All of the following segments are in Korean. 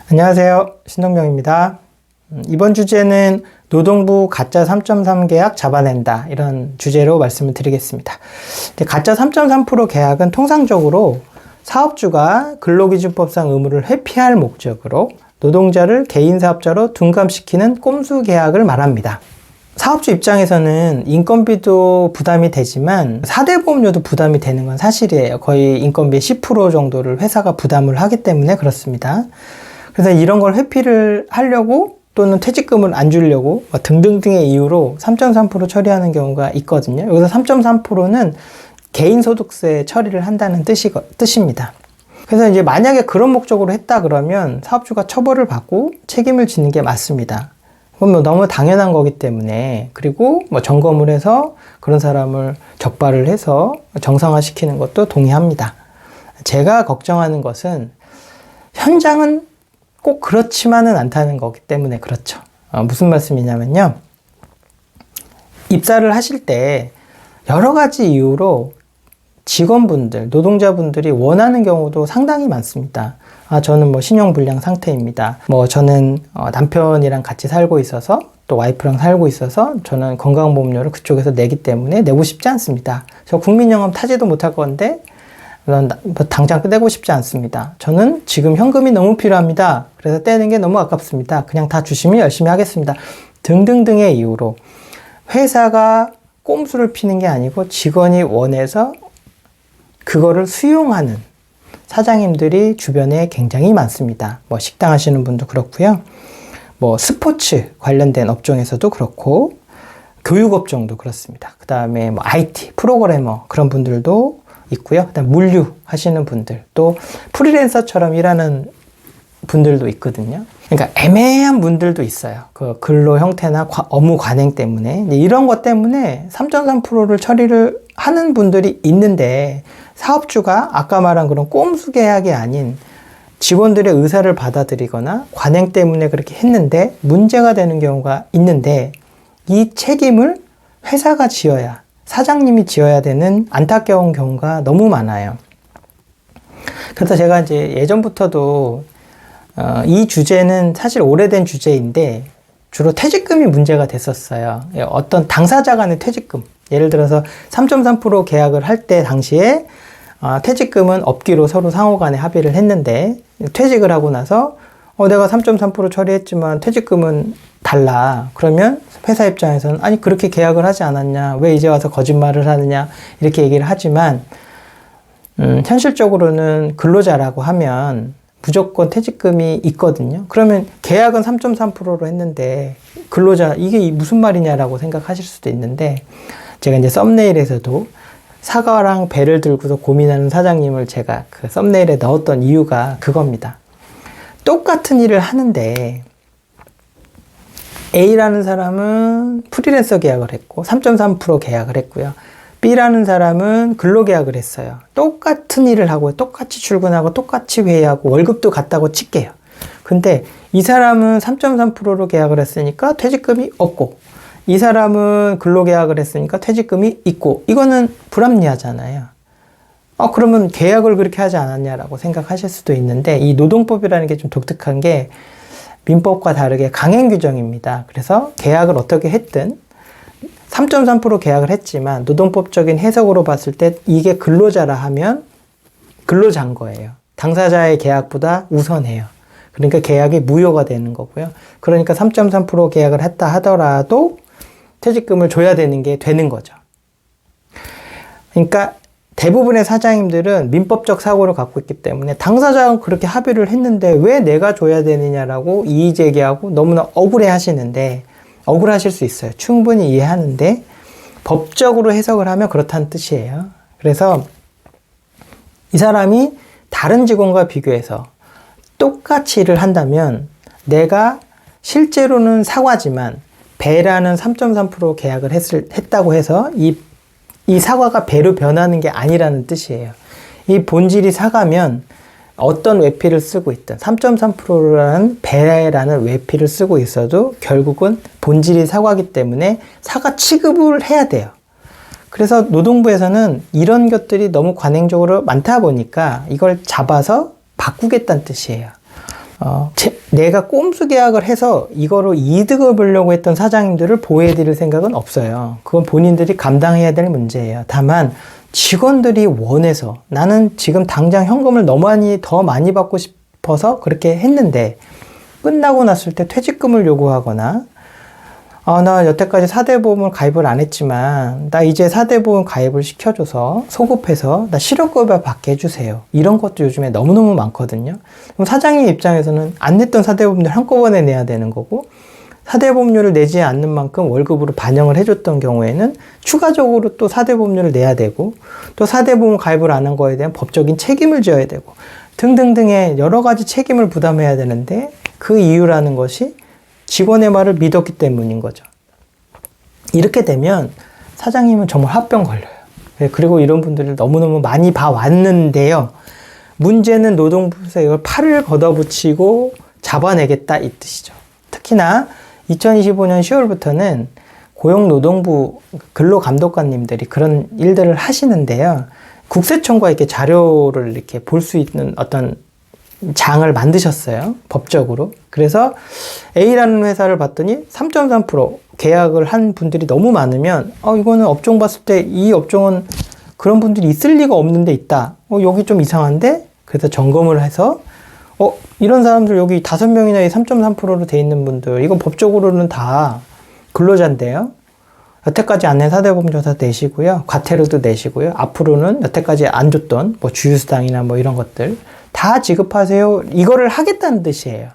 안녕하세요. 신동명입니다. 이번 주제는 노동부 가짜 3.3 계약 잡아낸다, 이런 주제로 말씀을 드리겠습니다. 가짜 3.3% 계약은 통상적으로 사업주가 근로기준법상 의무를 회피할 목적으로 노동자를 개인사업자로 둔갑시키는 꼼수 계약을 말합니다. 사업주 입장에서는 인건비도 부담이 되지만 4대 보험료도 부담이 되는 건 사실이에요. 거의 인건비의 10% 정도를 회사가 부담을 하기 때문에 그렇습니다. 그래서 이런 걸 회피를 하려고 또는 퇴직금을 안 주려고 등등등의 이유로 3.3% 처리하는 경우가 있거든요. 여기서 3.3%는 개인소득세 처리를 한다는 뜻입니다. 그래서 이제 만약에 그런 목적으로 했다 그러면 사업주가 처벌을 받고 책임을 지는 게 맞습니다. 그건 너무 당연한 거기 때문에, 그리고 점검을 해서 그런 사람을 적발을 해서 정상화시키는 것도 동의합니다. 제가 걱정하는 것은 현장은 꼭 그렇지만은 않다는 거기 때문에 그렇죠. 무슨 말씀이냐면요. 입사를 하실 때 여러 가지 이유로 직원분들, 노동자분들이 원하는 경우도 상당히 많습니다. 저는 신용불량 상태입니다. 저는 남편이랑 같이 살고 있어서, 또 와이프랑 살고 있어서 저는 건강보험료를 그쪽에서 내기 때문에 내고 싶지 않습니다. 저 국민연금 타지도 못할 건데 당장 떼고 싶지 않습니다. 저는 지금 현금이 너무 필요합니다. 그래서 떼는 게 너무 아깝습니다. 그냥 다 주시면 열심히 하겠습니다. 등등등의 이유로 회사가 꼼수를 피는 게 아니고 직원이 원해서 그거를 수용하는 사장님들이 주변에 굉장히 많습니다. 식당 하시는 분도 그렇고요. 스포츠 관련된 업종에서도 그렇고, 교육업종도 그렇습니다. 그 다음에 IT, 프로그래머 그런 분들도 있고요. 그다음 물류 하시는 분들, 또 프리랜서처럼 일하는 분들도 있거든요. 그러니까 애매한 분들도 있어요. 그 근로 형태나 업무 관행 때문에. 이런 것 때문에 3.3%를 처리를 하는 분들이 있는데, 사업주가 아까 말한 그런 꼼수 계약이 아닌 직원들의 의사를 받아들이거나 관행 때문에 그렇게 했는데 문제가 되는 경우가 있는데, 이 책임을 회사가 지어야, 사장님이 지어야 되는 안타까운 경우가 너무 많아요. 그래서 제가 이제 예전부터도 이 주제는 사실 오래된 주제인데 주로 퇴직금이 문제가 됐었어요. 어떤 당사자 간의 퇴직금, 예를 들어서 3.3% 계약을 할 때 당시에 퇴직금은 없기로 서로 상호 간에 합의를 했는데, 퇴직을 하고 나서 내가 3.3% 처리했지만 퇴직금은 달라. 그러면 회사 입장에서는 아니 그렇게 계약을 하지 않았냐, 왜 이제 와서 거짓말을 하느냐, 이렇게 얘기를 하지만 현실적으로는 근로자라고 하면 무조건 퇴직금이 있거든요. 그러면 계약은 3.3%로 했는데 근로자, 이게 무슨 말이냐라고 생각하실 수도 있는데, 제가 이제 썸네일에서도 사과랑 배를 들고서 고민하는 사장님을 제가 그 썸네일에 넣었던 이유가 그겁니다. 똑같은 일을 하는데 A라는 사람은 프리랜서 계약을 했고 3.3% 계약을 했고요. B라는 사람은 근로계약을 했어요. 똑같은 일을 하고 똑같이 출근하고 똑같이 회의하고 월급도 같다고 칠게요. 근데 이 사람은 3.3%로 계약을 했으니까 퇴직금이 없고, 이 사람은 근로계약을 했으니까 퇴직금이 있고, 이거는 불합리하잖아요. 그러면 계약을 그렇게 하지 않았냐라고 생각하실 수도 있는데, 이 노동법이라는 게 좀 독특한 게 민법과 다르게 강행 규정입니다. 그래서 계약을 어떻게 했든 3.3% 계약을 했지만 노동법적인 해석으로 봤을 때 이게 근로자라 하면 근로자인 거예요. 당사자의 계약보다 우선해요. 그러니까 계약이 무효가 되는 거고요. 그러니까 3.3% 계약을 했다 하더라도 퇴직금을 줘야 되는 게 되는 거죠. 그러니까 대부분의 사장님들은 민법적 사고를 갖고 있기 때문에 당사자는 그렇게 합의를 했는데 왜 내가 줘야 되느냐라고 이의제기하고 너무나 억울해 하시는데, 억울하실 수 있어요. 충분히 이해하는데 법적으로 해석을 하면 그렇다는 뜻이에요. 그래서 이 사람이 다른 직원과 비교해서 똑같이 일을 한다면, 내가 실제로는 사과지만 배라는 3.3% 계약을 했다고 해서 이 사과가 배로 변하는 게 아니라는 뜻이에요. 이 본질이 사과면 어떤 외피를 쓰고 있든 3.3%라는 배라는 외피를 쓰고 있어도 결국은 본질이 사과이기 때문에 사과 취급을 해야 돼요. 그래서 노동부에서는 이런 것들이 너무 관행적으로 많다 보니까 이걸 잡아서 바꾸겠다는 뜻이에요. 내가 꼼수 계약을 해서 이거로 이득을 보려고 했던 사장님들을 보호해드릴 생각은 없어요. 그건 본인들이 감당해야 될 문제예요. 다만 직원들이 원해서 나는 지금 당장 현금을 더 많이 받고 싶어서 그렇게 했는데 끝나고 났을 때 퇴직금을 요구하거나 나 여태까지 4대 보험을 가입을 안 했지만 나 이제 4대 보험 가입을 시켜줘서 소급해서 나 실업급여 받게 해주세요. 이런 것도 요즘에 너무너무 많거든요. 그럼 사장님 입장에서는 안 냈던 4대 보험료 한꺼번에 내야 되는 거고 4대 보험료를 내지 않는 만큼 월급으로 반영을 해줬던 경우에는 추가적으로 또 4대 보험료를 내야 되고 또 4대 보험 가입을 안 한 거에 대한 법적인 책임을 져야 되고 등등등의 여러 가지 책임을 부담해야 되는데 그 이유라는 것이 직원의 말을 믿었기 때문인 거죠. 이렇게 되면 사장님은 정말 화병 걸려요. 그리고 이런 분들을 너무너무 많이 봐왔는데요. 문제는 노동부에서 이걸 팔을 걷어붙이고 잡아내겠다 이 뜻이죠. 특히나 2025년 10월부터는 고용노동부 근로감독관님들이 그런 일들을 하시는데요. 국세청과 이렇게 자료를 이렇게 볼 수 있는 어떤 장을 만드셨어요. 법적으로. 그래서 A라는 회사를 봤더니 3.3% 계약을 한 분들이 너무 많으면 이거는 업종 봤을 때 이 업종은 그런 분들이 있을 리가 없는데 있다. 여기 좀 이상한데? 그래서 점검을 해서 이런 사람들 여기 5명이나 3.3%로 돼 있는 분들 이거 법적으로는 다 근로자인데요. 여태까지 안 낸 사대보험조사 내시고요. 과태료도 내시고요. 앞으로는 여태까지 안 줬던 주휴수당이나 이런 것들 다 지급하세요. 이거를 하겠다는 뜻이에요.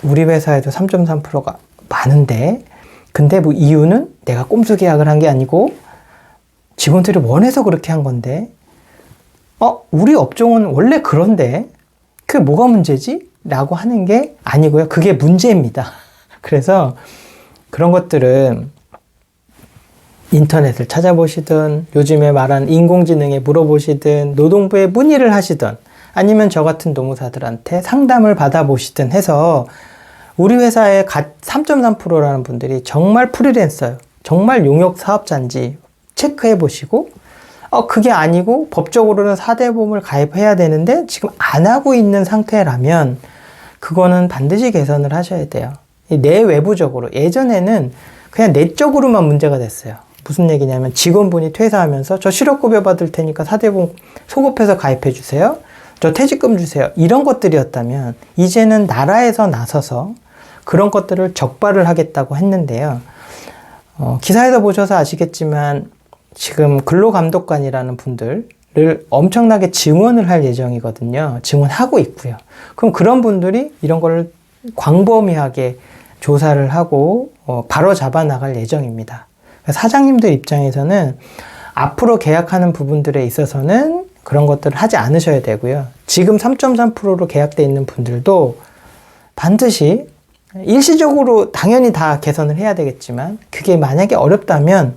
우리 회사에도 3.3%가 많은데 근데 이유는 내가 꼼수 계약을 한 게 아니고 직원들이 원해서 그렇게 한 건데 우리 업종은 원래 그런데 그게 뭐가 문제지? 라고 하는 게 아니고요. 그게 문제입니다. 그래서 그런 것들은 인터넷을 찾아보시든 요즘에 말한 인공지능에 물어보시든 노동부에 문의를 하시든 아니면 저 같은 노무사들한테 상담을 받아보시든 해서 우리 회사의 3.3%라는 분들이 정말 프리랜서예요. 정말 용역 사업자인지 체크해 보시고 그게 아니고 법적으로는 4대 보험을 가입해야 되는데 지금 안 하고 있는 상태라면 그거는 반드시 개선을 하셔야 돼요. 내외부적으로 예전에는 그냥 내적으로만 문제가 됐어요. 무슨 얘기냐면 직원분이 퇴사하면서 저 실업급여 받을 테니까 4대 보험 소급해서 가입해 주세요. 저 퇴직금 주세요. 이런 것들이었다면 이제는 나라에서 나서서 그런 것들을 적발을 하겠다고 했는데요. 기사에서 보셔서 아시겠지만 지금 근로감독관이라는 분들을 엄청나게 증원을 할 예정이거든요. 증원하고 있고요. 그럼 그런 분들이 이런 거를 광범위하게 조사를 하고 바로 잡아 나갈 예정입니다. 사장님들 입장에서는 앞으로 계약하는 부분들에 있어서는 그런 것들을 하지 않으셔야 되고요. 지금 3.3%로 계약되어 있는 분들도 반드시 일시적으로 당연히 다 개선을 해야 되겠지만 그게 만약에 어렵다면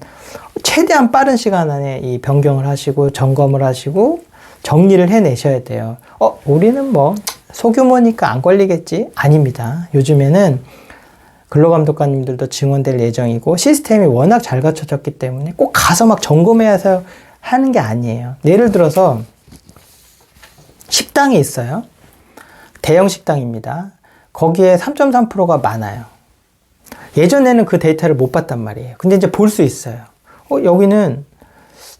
최대한 빠른 시간 안에 이 변경을 하시고 점검을 하시고 정리를 해내셔야 돼요. 우리는 소규모니까 안 걸리겠지? 아닙니다. 요즘에는 근로감독관님들도 증원될 예정이고 시스템이 워낙 잘 갖춰졌기 때문에 꼭 가서 막 점검해서 하는 게 아니에요. 예를 들어서 식당이 있어요. 대형 식당입니다. 거기에 3.3%가 많아요. 예전에는 그 데이터를 못 봤단 말이에요. 근데 이제 볼 수 있어요. 여기는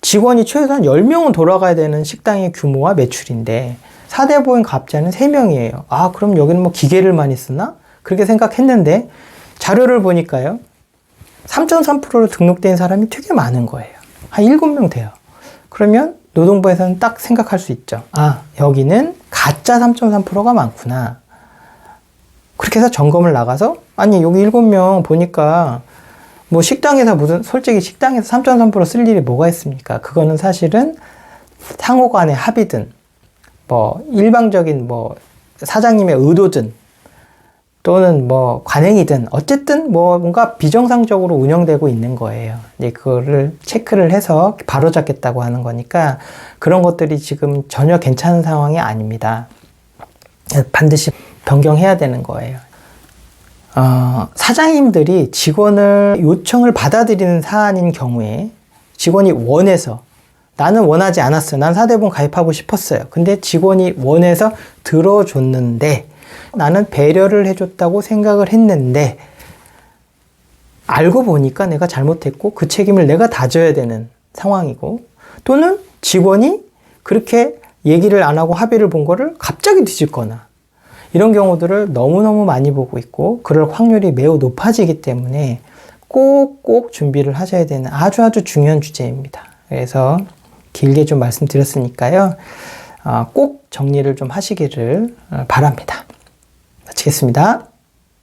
직원이 최소한 10명은 돌아가야 되는 식당의 규모와 매출인데 4대 보험 가입자는 3명이에요. 그럼 여기는 기계를 많이 쓰나? 그렇게 생각했는데 자료를 보니까요. 3.3%로 등록된 사람이 되게 많은 거예요. 한 7명 돼요. 그러면 노동부에서는 딱 생각할 수 있죠. 여기는 가짜 3.3%가 많구나. 그렇게 해서 점검을 나가서 여기 7명 보니까 식당에서 솔직히 식당에서 3.3% 쓸 일이 뭐가 있습니까? 그거는 사실은 상호 간의 합의든 일방적인 사장님의 의도든 또는 관행이든 어쨌든 뭔가 비정상적으로 운영되고 있는 거예요. 이제 그거를 체크를 해서 바로잡겠다고 하는 거니까 그런 것들이 지금 전혀 괜찮은 상황이 아닙니다. 반드시 변경해야 되는 거예요. 사장님들이 직원을 요청을 받아들이는 사안인 경우에 직원이 원해서 나는 원하지 않았어요. 난 4대 보험 가입하고 싶었어요. 근데 직원이 원해서 들어줬는데 나는 배려를 해줬다고 생각을 했는데 알고 보니까 내가 잘못했고 그 책임을 내가 다 져야 되는 상황이고, 또는 직원이 그렇게 얘기를 안 하고 합의를 본 거를 갑자기 뒤집거나, 이런 경우들을 너무너무 많이 보고 있고 그럴 확률이 매우 높아지기 때문에 꼭 준비를 하셔야 되는 아주 중요한 주제입니다. 그래서 길게 좀 말씀드렸으니까요. 꼭 정리를 좀 하시기를 바랍니다. 마치겠습니다.